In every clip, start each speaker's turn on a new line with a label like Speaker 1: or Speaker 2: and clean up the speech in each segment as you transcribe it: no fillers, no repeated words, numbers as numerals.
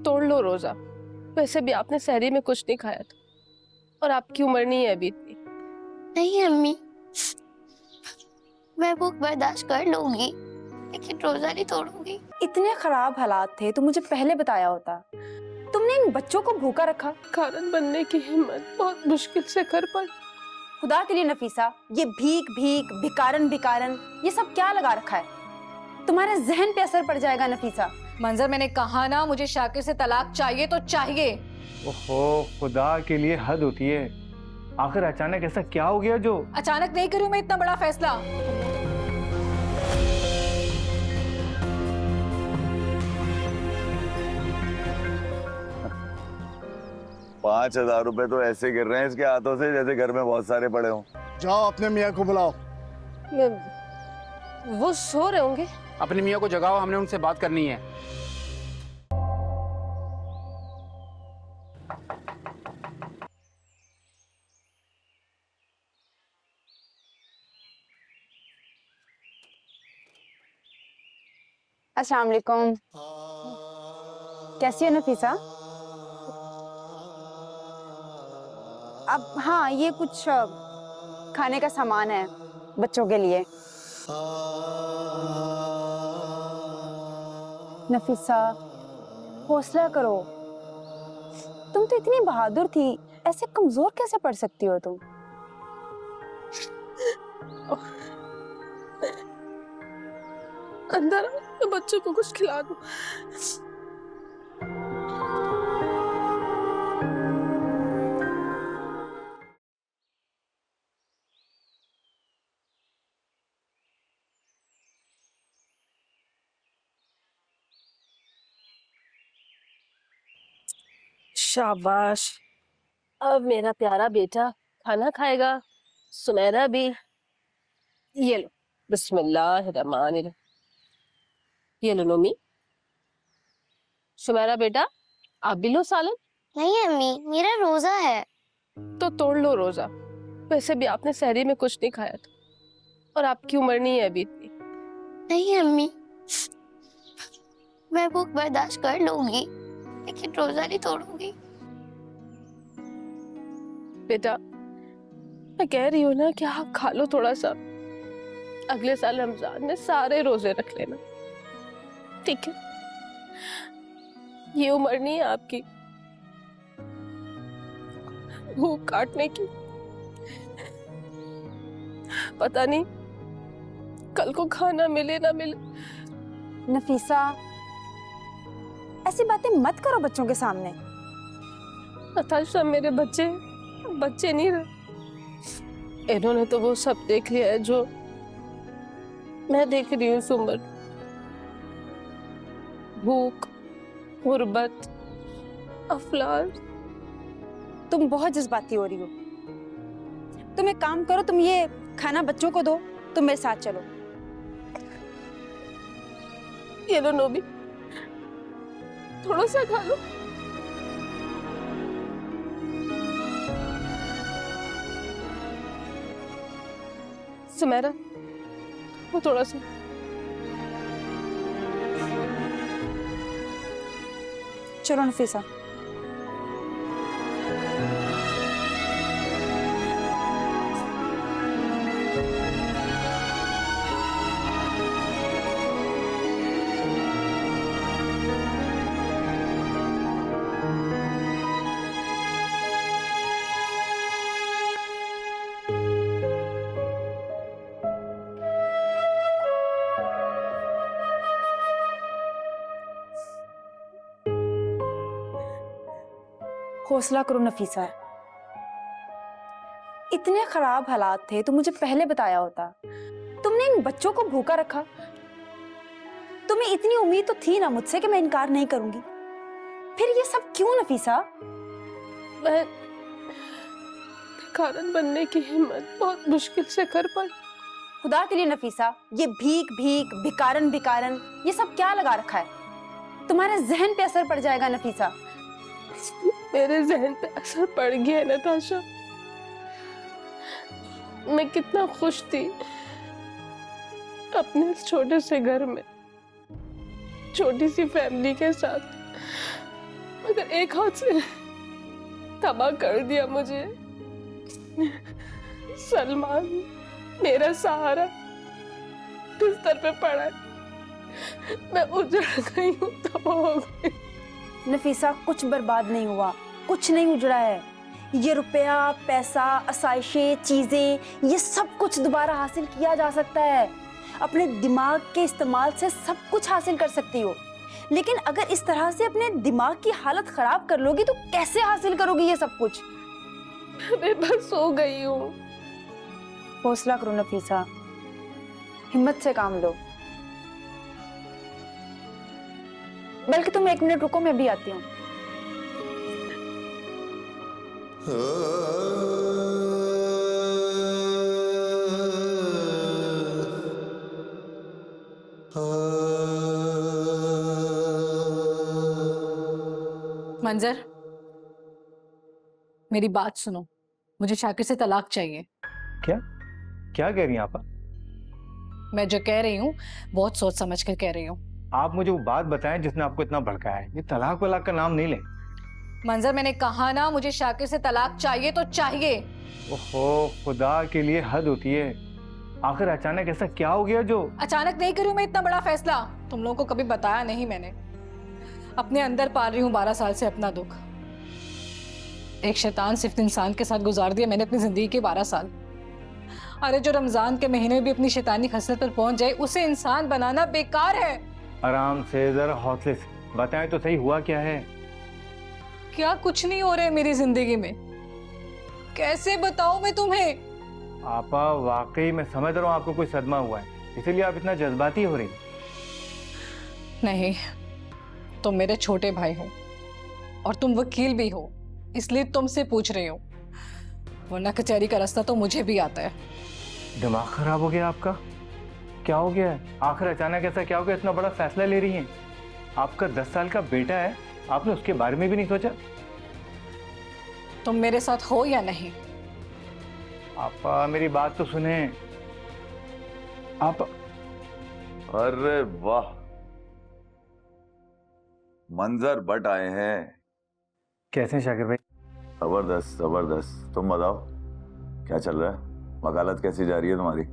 Speaker 1: तोड़ लो रोजा। वैसे भी आपने सहरी में कुछ नहीं खाया था और आपकी उम्र नहीं है अभी इतनी।
Speaker 2: नहीं अम्मी, मैं भूख बर्दाश्त कर लूंगी लेकिन रोजा नहीं तोड़ूंगी।
Speaker 3: इतने खराब हालात थे तो मुझे पहले बताया होता। तुमने इन बच्चों को भूखा रखा।
Speaker 1: कारण बनने की हिम्मत बहुत मुश्किल से कर पाई।
Speaker 3: खुदा के लिए नफीसा, ये भीख भीख भिकारन भिकारन ये सब क्या लगा रखा है? तुम्हारे जहन पे असर पड़ जाएगा नफीसा।
Speaker 4: मंजर, मैंने कहा ना, मुझे शाकिर से तलाक चाहिए तो चाहिए।
Speaker 5: ओहो, खुदा के लिए हद होती है। आखिर अचानक ऐसा क्या हो गया जो?
Speaker 4: अचानक नहीं करूं मैं इतना बड़ा फैसला।
Speaker 6: 5,000 रुपए तो ऐसे गिर रहे हैं इसके हाथों से जैसे घर में बहुत सारे पड़े हों।
Speaker 7: जाओ अपने मियाँ को बुलाओ।
Speaker 1: वो सो रहे होंगे।
Speaker 8: अपनी मियाँ को जगाओ, हमने उनसे बात करनी है।
Speaker 3: अस्सलाम वालेकुम। कैसी हो नफीसा? अब हाँ, ये कुछ खाने का सामान है बच्चों के लिए। नफीसा, हौसला करो। तुम तो इतनी बहादुर थी, ऐसे कमजोर कैसे पड़ सकती हो तुम?
Speaker 1: अंदर तो बच्चों को कुछ खिला दो। शाबाश, अब मेरा प्यारा बेटा खाना खाएगा। सुनहरा भी। ये लो, बिस्मिल्लाहिर्रहमानिर्रहीम। ये लो नोमी। सुमेरा बेटा, आप भी लो सालन।
Speaker 2: नहीं अम्मी, मेरा रोजा है।
Speaker 1: तो तोड़ लो रोजा। वैसे भी आपने सहरी में कुछ नहीं खाया था और आपकी उम्र नहीं है अभी इतनी।
Speaker 2: नहीं अम्मी, मैं भूख बर्दाश्त कर लूंगी लेकिन रोजा नहीं तोड़ूंगी।
Speaker 1: बेटा, मैं कह रही हूँ ना कि आप खा लो थोड़ा सा। अगले साल रमजान में सारे रोजे रख लेना, ठीक है? ये उम्र नहीं है आपकी भूख काटने की। पता नहीं कल को खाना मिले ना मिले।
Speaker 3: नफीसा, ऐसी बातें मत करो बच्चों के सामने।
Speaker 1: नताशा, मेरे बच्चे नहीं रहे। इन्होंने तो वो सब देख लिया है जो मैं देख रही हूँ इस उम्र। भूख, गुर्बत, अफलास।
Speaker 3: तुम बहुत जज्बाती हो रही हो। तुम एक काम करो, तुम ये खाना बच्चों को दो, तुम मेरे साथ चलो।
Speaker 1: ये लो नोबी, थोड़ा सा खा लो। सुमेरा, वो थोड़ा सा।
Speaker 3: चलो नफीसा। हौसला करो नफीसा। इतने खराब हालात थे तो मुझे पहले बताया होता। तुमने इन बच्चों को भूखा रखा। तुम्हें इतनी उम्मीद तो थी ना मुझसे कि मैं इनकार नहीं करूंगी। फिर ये सब क्यों नफीसा?
Speaker 1: मैं कारण बनने की हिम्मत बहुत मुश्किल से कर पाई।
Speaker 3: खुदा के लिए नफीसा, ये भीख भीख भिकारन भिकारन ये सब क्या लगा रखा है? तुम्हारे जहन पे असर पड़ जाएगा नफीसा।
Speaker 1: मेरे जहन पे असर पड़ गया है नताशा। मैं कितना खुश थी अपने इस छोटे से घर में, छोटी सी फैमिली के साथ। मगर एक हाथ से तबाह कर दिया मुझे। सलमान मेरा सहारा बिस्तर पे पड़ा है, मैं उजड़ गई हूँ, तबाह हो गई।
Speaker 3: नफीसा, कुछ बर्बाद नहीं हुआ, कुछ नहीं उजड़ा है। ये रुपया, पैसा, आसाइशें, चीजें, ये सब कुछ दोबारा हासिल किया जा सकता है। अपने दिमाग के इस्तेमाल से सब कुछ हासिल कर सकती हो, लेकिन अगर इस तरह से अपने दिमाग की हालत खराब कर लोगी तो कैसे हासिल करोगी ये सब कुछ?
Speaker 1: मैं बस हो गई हूँ।
Speaker 3: हौसला करो नफीसा, हिम्मत से काम लो। बल्कि तुम 1 मिनट रुको, मैं भी आती हूँ।
Speaker 4: मंजर, मेरी बात सुनो, मुझे शाकिर से तलाक चाहिए।
Speaker 5: क्या क्या कह रही हैं आपा?
Speaker 4: मैं जो कह रही हूँ बहुत सोच समझ कर कह रही हूँ।
Speaker 5: आप मुझे वो बात बताएं जिसने आपको इतना भड़काया है। ये तलाक वलाक का नाम नहीं ले।
Speaker 4: मंजर, मैंने कहा ना, मुझे शाकिर से तलाक चाहिए तो चाहिए।
Speaker 5: ओहो, खुदा के लिए हद होती है। आखिर अचानक ऐसा क्या हो गया जो?
Speaker 4: अचानक नहीं करूँ मैं इतना बड़ा फैसला, तुम लोगों को कभी बताया नहीं मैंने। अपने अंदर पाल रही हूँ 12 साल से अपना दुख। एक शैतान सिर्फ इंसान के साथ गुजार दिया मैंने अपनी जिंदगी के 12 साल। अरे जो रमजान के महीने में भी अपनी शैतानी खसलत पर पहुंच जाए उसे इंसान बनाना बेकार है।
Speaker 5: आराम से, जरा हौसले से बताएं तो सही, हुआ क्या है?
Speaker 4: क्या कुछ नहीं हो रहा है मेरी जिंदगी में, कैसे बताऊं मैं तुम्हें?
Speaker 5: आपा, वाकई मैं समझ रहा हूँ आपको कोई सदमा हुआ है, इसीलिए आप इतना जज्बाती हो रही।
Speaker 4: नहीं, तुम मेरे छोटे भाई हो और तुम वकील भी हो, इसलिए तुमसे पूछ रही हूँ, वरना कचहरी का रास्ता तो मुझे भी आता है।
Speaker 5: दिमाग खराब हो गया आपका? क्या हो गया है? आखिर अचानक ऐसा क्या हो गया, इतना बड़ा फैसला ले रही हैं? आपका 10 साल का बेटा है, आपने उसके बारे में भी नहीं सोचा?
Speaker 4: तुम मेरे साथ हो या नहीं?
Speaker 5: आपा, मेरी बात तो सुने। आप
Speaker 6: अरे वाह, मंजर बट आए हैं।
Speaker 5: कैसे हैं शाकिर भाई?
Speaker 6: जबरदस्त जबरदस्त। तुम बताओ, क्या चल रहा है? वकालत कैसी जा रही है तुम्हारी?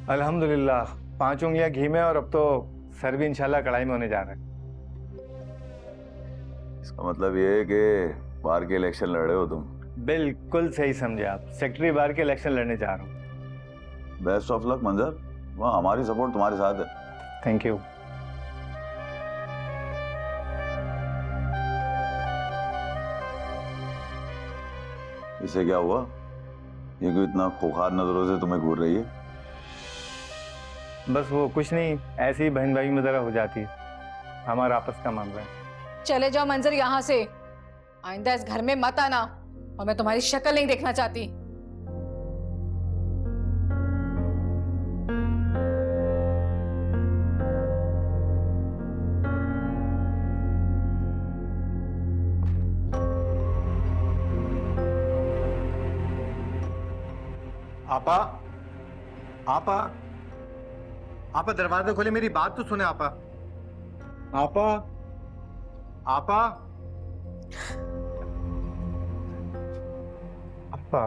Speaker 5: अल्हम्दुलिल्लाह, 5 उंगलियां घी में, और अब तो सर भी इंशाल्लाह कढ़ाई में होने जा रहा है।
Speaker 6: इसका मतलब ये है कि बार के इलेक्शन लड़ रहे हो तुम?
Speaker 5: बिल्कुल सही समझे आप, सेक्रेटरी बार के इलेक्शन लड़ने जा रहा हूँ।
Speaker 6: बेस्ट ऑफ लक मंजर, वहाँ हमारी सपोर्ट तुम्हारे साथ है।
Speaker 5: Thank you.
Speaker 6: इसे क्या हुआ? ये क्यों इतना खोखार नजरों से तुम्हें घूर रही है?
Speaker 5: बस वो कुछ नहीं, ऐसे ही बहन भाई में जरा हो जाती है, हमारा आपस का मामला है।
Speaker 4: चले जाओ मंजर यहाँ से, आइंदा इस घर में मत आना, और मैं तुम्हारी शक्ल नहीं देखना चाहती।
Speaker 5: आपा, आपा, आपा दरवाजा खोले, मेरी बात तो सुने आपा। आपा, आपा, आपा।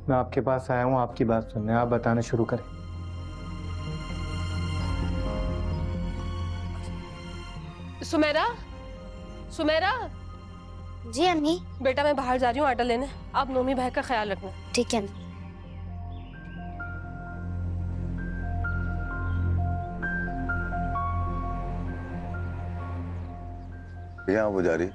Speaker 5: मैं आपके पास आया हूँ आपकी बात सुनने, आप बताना शुरू करें।
Speaker 1: सुमेरा, सुमेरा,
Speaker 2: जी अम्मी।
Speaker 1: बेटा मैं बाहर जा रही हूँ आटा लेने, आप नोमी भाई का ख्याल रखना।
Speaker 2: ठीक है।
Speaker 6: यहाँ पुजारी,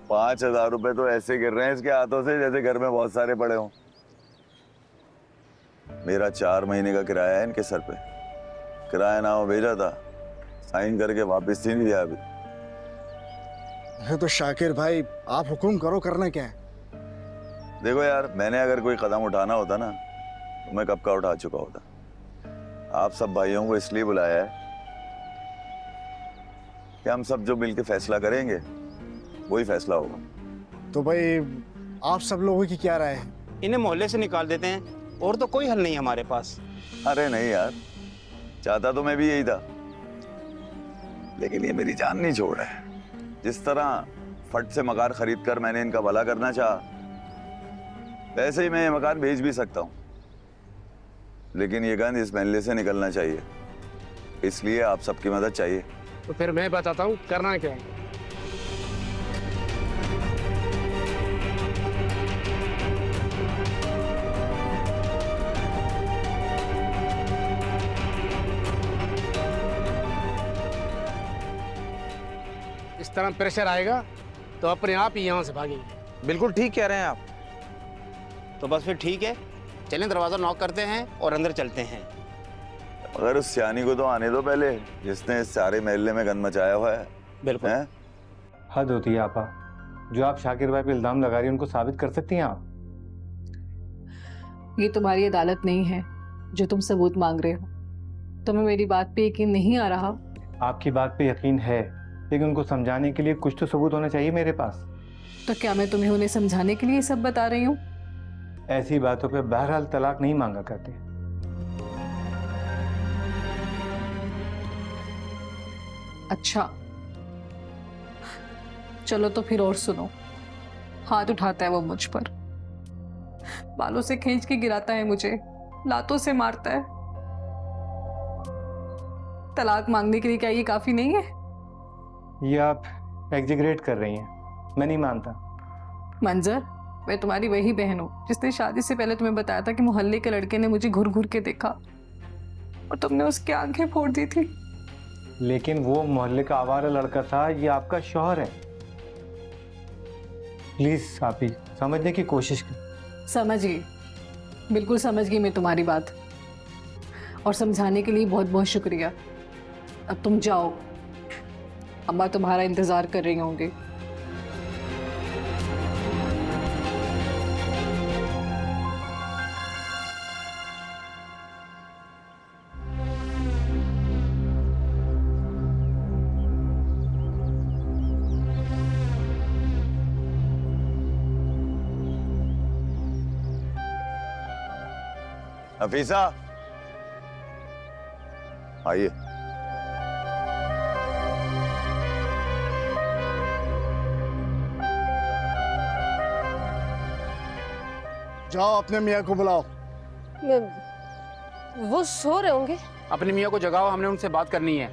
Speaker 6: ₹5000 तो ऐसे गिर रहे हैं इसके हाथों से जैसे घर में बहुत सारे पड़े हों। मेरा 4 महीने का किराया है इनके सर पे। किराया नामा भेजा था, साइन करके वापस ही नहीं दिया अभी।
Speaker 7: ये तो शाकिर भाई, आप हुक्म करो, करना क्या है?
Speaker 6: देखो यार, मैंने अगर कोई कदम उठाना होता ना तो मैं कब का उठा चुका होता। आप सब भाइयों को इसलिए बुलाया है कि हम सब जो मिलके फैसला करेंगे वही फैसला होगा।
Speaker 7: तो भाई आप सब लोगों की क्या राय है?
Speaker 8: इन्हें मोहल्ले से निकाल देते हैं और तो कोई हल नहीं है हमारे पास।
Speaker 6: अरे नहीं यार, चाहता तो मैं भी यही था, लेकिन ये मेरी जान नहीं छोड़ रहा है। जिस तरह फट से मकान खरीद कर मैंने इनका भला करना चाहा, वैसे ही मैं ये मकान बेच भी सकता हूँ, लेकिन ये गंध इस महल्ले से निकलना चाहिए। इसलिए आप सबकी मदद चाहिए।
Speaker 8: तो फिर मैं बताता हूँ करना क्या है। इस तरह प्रेशर आएगा तो अपने आप ही यहाँ से भागेंगे।
Speaker 9: बिल्कुल ठीक कह रहे हैं आप।
Speaker 8: तो बस फिर ठीक है, चलें दरवाजा नॉक करते हैं और अंदर चलते हैं।
Speaker 6: अगर उस सियानी को तो आने दो पहले, जिसने इस सारे महल्ले में गंद मचाया हुआ है।
Speaker 8: बिल्कुल।
Speaker 6: हैं?
Speaker 5: हद होती है आपा, जो आप शाकिर भाई पे इल्जाम लगा रही हैं उनको साबित कर सकती हैं आप?
Speaker 4: ये तुम्हारी अदालत नहीं है जो तुम सबूत मांग रहे हो। तुम्हें मेरी बात पे यकीन नहीं आ रहा?
Speaker 5: आपकी बात पे यकीन है, लेकिन उनको समझाने के लिए कुछ तो सबूत होना चाहिए मेरे पास।
Speaker 4: तो क्या मैं तुम्हें उन्हें समझाने के लिए सब बता रही हूँ?
Speaker 5: ऐसी बातों पे बहरहाल तलाक नहीं मांगा करते।
Speaker 4: अच्छा चलो तो फिर और सुनो। हाथ उठाता है वो मुझ पर, बालों से खींच के गिराता है मुझे, लातों से मारता है। तलाक मांगने के लिए क्या ये काफी नहीं है?
Speaker 5: ये आप एग्जिग्रेट कर रही हैं, मैं नहीं मानता।
Speaker 4: मंजर, मैं तुम्हारी वही बहन हूँ जिसने शादी से पहले तुम्हें बताया था कि मोहल्ले के लड़के ने मुझे घूर घूर के देखा और तुमने उसकी आंखें फोड़ दी थी।
Speaker 5: लेकिन वो मोहल्ले का आवारा लड़का था, ये आपका शौहर है। प्लीज आप ही समझने की कोशिश कर।
Speaker 4: समझ गई, बिल्कुल समझ गई मैं तुम्हारी बात, और समझाने के लिए बहुत बहुत शुक्रिया। अब तुम जाओ, अम्मा तुम्हारा इंतजार कर रही होंगी।
Speaker 6: हफीसा, आइए।
Speaker 7: जाओ अपने मियाँ को बुलाओ।
Speaker 1: वो सो रहे होंगे।
Speaker 8: अपनी मियाँ को जगाओ, हमने उनसे बात करनी है।